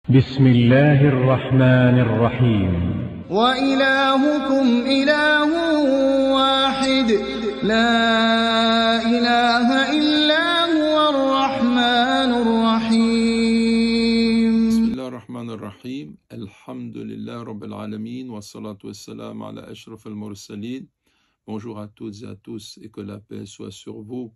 بسم الله الرحمن الرحيم. وإلهكم إله واحد لا إله إلا هو الرحمن الرحيم. بسم الله الرحمن الرحيم. الحمد لله رب العالمين والصلاة والسلام على أشرف المرسلين. Bonjour à toutes et à tous et que la paix soit sur vous.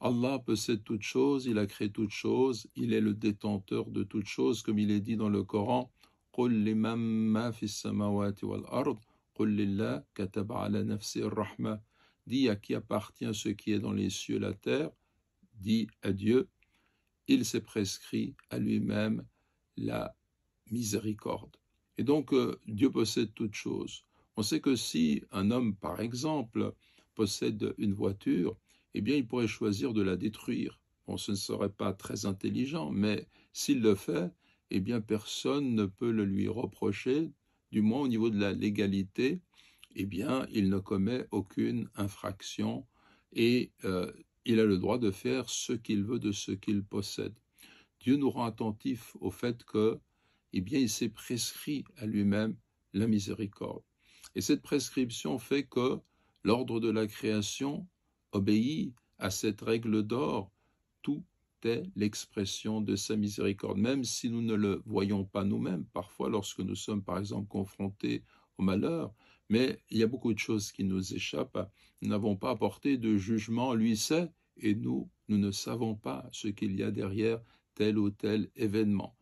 Allah possède toutes choses, il a créé toutes choses, il est le détenteur de toutes choses, comme il est dit dans le Coran. قُلْ لِمَنْ مَا فِي السَّمَاوَاتِ وَالْأَرْضِ قُلْ لِلَّهِ كَتَبَ عَلَى نَفْسِهِ الرَّحْمَةِ. Dis à qui appartient ce qui est dans les cieux et la terre, dis à Dieu, il s'est prescrit à lui-même la miséricorde. Et donc Dieu possède toutes choses. On sait que si un homme, par exemple, possède une voiture, eh bien, il pourrait choisir de la détruire. Bon, ce ne serait pas très intelligent, mais s'il le fait, eh bien, personne ne peut le lui reprocher, du moins au niveau de la légalité, eh bien, il ne commet aucune infraction et il a le droit de faire ce qu'il veut de ce qu'il possède. Dieu nous rend attentifs au fait que, eh bien, il s'est prescrit à lui-même la miséricorde. Et cette prescription fait que l'ordre de la création obéit à cette règle d'or. Tout est l'expression de sa miséricorde, même si nous ne le voyons pas nous-mêmes, parfois lorsque nous sommes par exemple confrontés au malheur, mais il y a beaucoup de choses qui nous échappent. Nous n'avons pas apporté de jugement, lui sait, et nous ne savons pas ce qu'il y a derrière tel ou tel événement.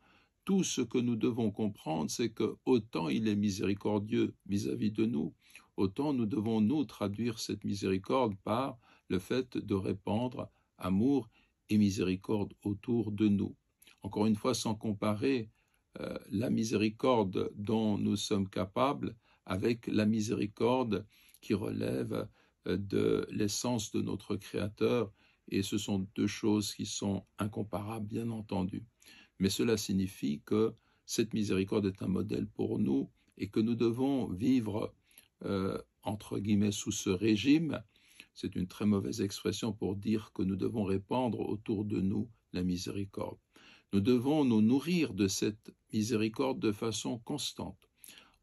Tout ce que nous devons comprendre, c'est que autant il est miséricordieux vis-à-vis de nous, autant nous devons nous traduire cette miséricorde par le fait de répandre amour et miséricorde autour de nous. Encore une fois, sans comparer la miséricorde dont nous sommes capables avec la miséricorde qui relève de l'essence de notre Créateur, et ce sont deux choses qui sont incomparables, bien entendu. Mais cela signifie que cette miséricorde est un modèle pour nous et que nous devons vivre, entre guillemets, sous ce régime. C'est une très mauvaise expression pour dire que nous devons répandre autour de nous la miséricorde. Nous devons nous nourrir de cette miséricorde de façon constante,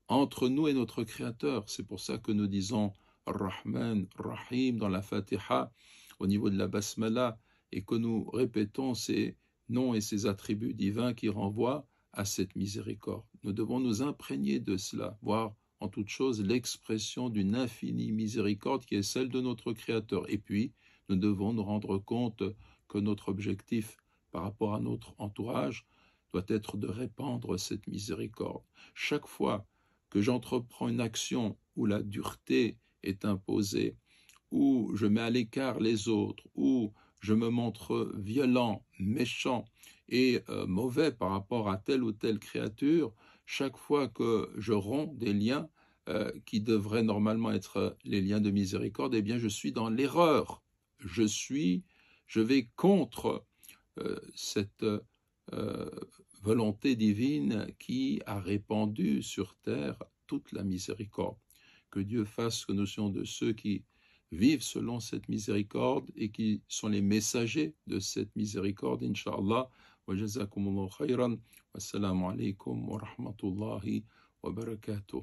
entre nous et notre Créateur. C'est pour ça que nous disons Rahman, Rahim dans la Fatiha, au niveau de la Basmala, et que nous répétons ces noms et ces attributs divins qui renvoient à cette miséricorde. Nous devons nous imprégner de cela, voir en toute chose l'expression d'une infinie miséricorde qui est celle de notre Créateur. Et puis, nous devons nous rendre compte que notre objectif par rapport à notre entourage doit être de répandre cette miséricorde. Chaque fois que j'entreprends une action où la dureté est imposée, où je mets à l'écart les autres, où je me montre violent, méchant et mauvais par rapport à telle ou telle créature, chaque fois que je romps des liens qui devraient normalement être les liens de miséricorde, eh bien je suis dans l'erreur. Je vais contre cette volonté divine qui a répandu sur terre toute la miséricorde. Que Dieu fasse que nous soyons de ceux qui vivent selon cette miséricorde et qui sont les messagers de cette miséricorde, Inch'Allah. Wa jazakumullahu khayran. Wassalamu alaikum wa rahmatullahi wa barakatuh.